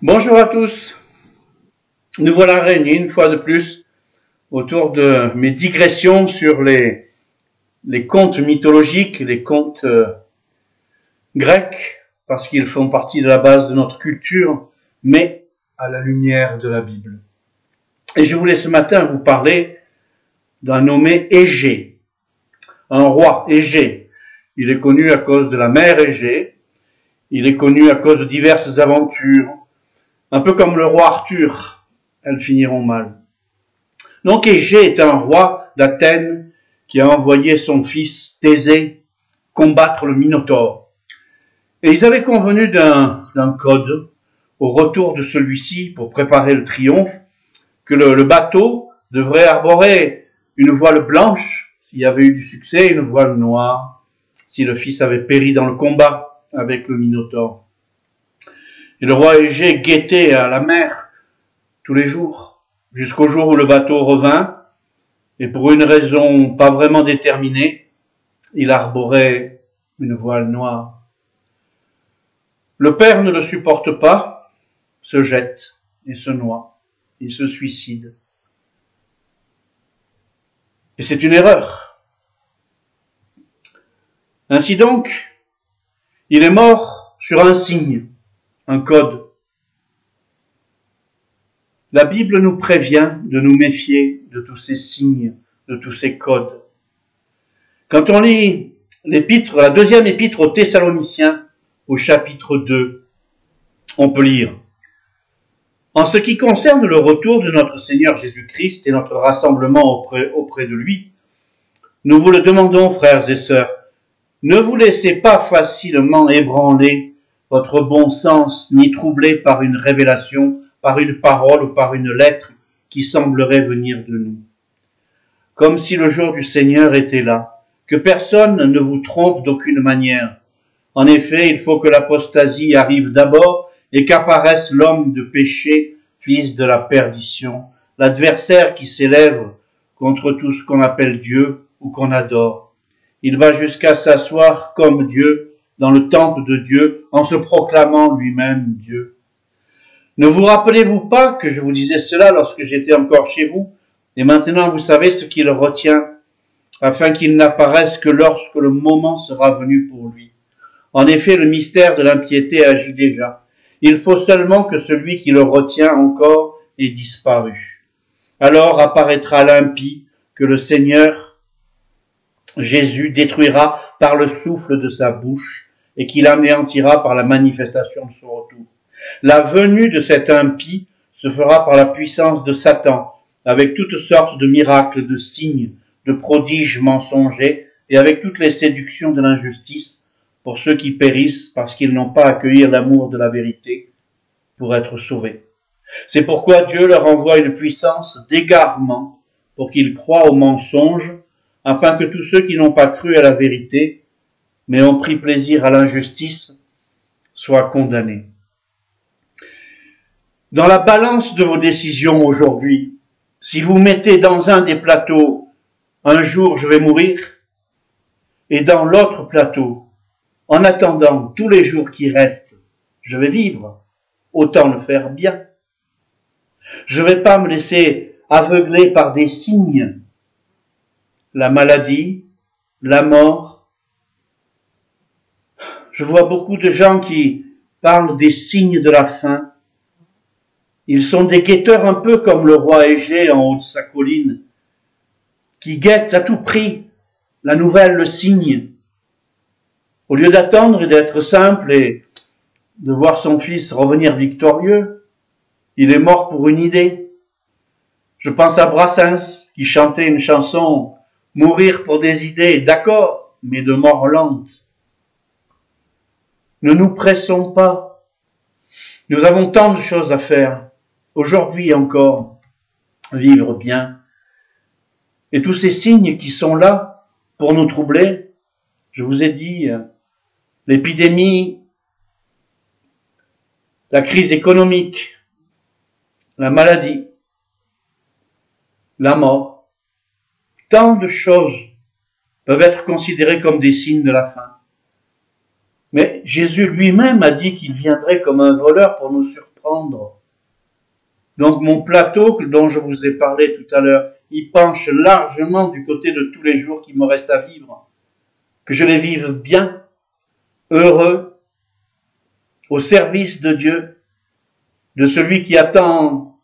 Bonjour à tous, nous voilà réunis une fois de plus autour de mes digressions sur les contes mythologiques, les contes grecs, parce qu'ils font partie de la base de notre culture, mais à la lumière de la Bible. Et je voulais ce matin vous parler d'un nommé Égée, un roi Égée. Il est connu à cause de la mer Égée, il est connu à cause de diverses aventures, un peu comme le roi Arthur, elles finiront mal. Donc Égée est un roi d'Athènes qui a envoyé son fils Thésée combattre le Minotaure. Et ils avaient convenu d'un code au retour de celui-ci pour préparer le triomphe, que le bateau devrait arborer une voile blanche s'il y avait eu du succès, une voile noire si le fils avait péri dans le combat avec le Minotaure. Et le roi Égée guettait à la mer tous les jours, jusqu'au jour où le bateau revint, et pour une raison pas vraiment déterminée, il arborait une voile noire. Le père ne le supporte pas, se jette et se noie, il se suicide. Et c'est une erreur. Ainsi donc, il est mort sur un signe, un code. La Bible nous prévient de nous méfier de tous ces signes, de tous ces codes. Quand on lit la deuxième épître aux Thessaloniciens, au chapitre 2, on peut lire: En ce qui concerne le retour de notre Seigneur Jésus-Christ et notre rassemblement auprès de lui, nous vous le demandons, frères et sœurs, ne vous laissez pas facilement ébranler votre bon sens, ni troubler par une révélation, par une parole ou par une lettre qui semblerait venir de nous. Comme si le jour du Seigneur était là, que personne ne vous trompe d'aucune manière. En effet, il faut que l'apostasie arrive d'abord et qu'apparaisse l'homme de péché, fils de la perdition, l'adversaire qui s'élève contre tout ce qu'on appelle Dieu ou qu'on adore. Il va jusqu'à s'asseoir comme Dieu dans le temple de Dieu en se proclamant lui-même Dieu. Ne vous rappelez-vous pas que je vous disais cela lorsque j'étais encore chez vous? Et maintenant vous savez ce qui le retient, afin qu'il n'apparaisse que lorsque le moment sera venu pour lui. En effet, le mystère de l'impiété agit déjà. Il faut seulement que celui qui le retient encore ait disparu. Alors apparaîtra l'impie que le Seigneur Jésus détruira par le souffle de sa bouche et qu'il anéantira par la manifestation de son retour. La venue de cet impie se fera par la puissance de Satan, avec toutes sortes de miracles, de signes, de prodiges mensongers, et avec toutes les séductions de l'injustice, pour ceux qui périssent parce qu'ils n'ont pas accueilli l'amour de la vérité pour être sauvés. C'est pourquoi Dieu leur envoie une puissance d'égarement, pour qu'ils croient aux mensonges, afin que tous ceux qui n'ont pas cru à la vérité, mais ont pris plaisir à l'injustice, soient condamnés. Dans la balance de vos décisions aujourd'hui, si vous mettez dans un des plateaux « un jour je vais mourir » et dans l'autre plateau « en attendant tous les jours qui restent, je vais vivre », autant le faire bien. Je ne vais pas me laisser aveugler par des signes, la maladie, la mort. Je vois beaucoup de gens qui parlent des signes de la fin. Ils sont des guetteurs un peu comme le roi Égée en haut de sa colline, qui guettent à tout prix la nouvelle, le signe. Au lieu d'attendre et d'être simple et de voir son fils revenir victorieux, il est mort pour une idée. Je pense à Brassens, qui chantait une chanson « Mourir pour des idées », d'accord, mais de mort lente. Ne nous pressons pas. Nous avons tant de choses à faire. Aujourd'hui encore, vivre bien. Et tous ces signes qui sont là pour nous troubler, je vous ai dit, l'épidémie, la crise économique, la maladie, la mort, tant de choses peuvent être considérées comme des signes de la fin. Mais Jésus lui-même a dit qu'il viendrait comme un voleur pour nous surprendre. comprendre. Donc mon plateau, dont je vous ai parlé tout à l'heure, il penche largement du côté de tous les jours qui me restent à vivre. Que je les vive bien, heureux, au service de Dieu, de celui qui attend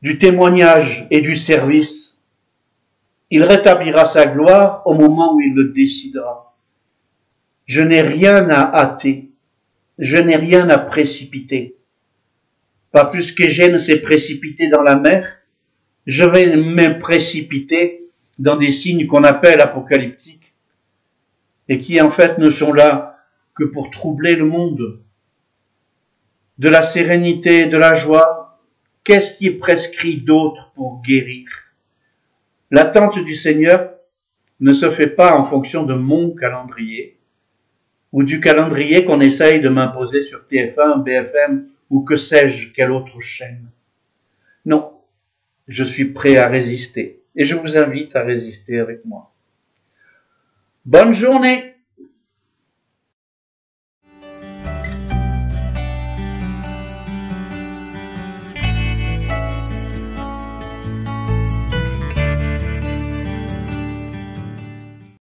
du témoignage et du service. Il rétablira sa gloire au moment où il le décidera. Je n'ai rien à hâter, je n'ai rien à précipiter. Pas plus qu'Éugène s'est précipité dans la mer, je vais me précipiter dans des signes qu'on appelle apocalyptiques et qui en fait ne sont là que pour troubler le monde. De la sérénité, de la joie, qu'est-ce qui est prescrit d'autre pour guérir? L'attente du Seigneur ne se fait pas en fonction de mon calendrier ou du calendrier qu'on essaye de m'imposer sur TF1, BFM ou que sais-je, quelle autre chaîne. Non, je suis prêt à résister et je vous invite à résister avec moi. Bonne journée!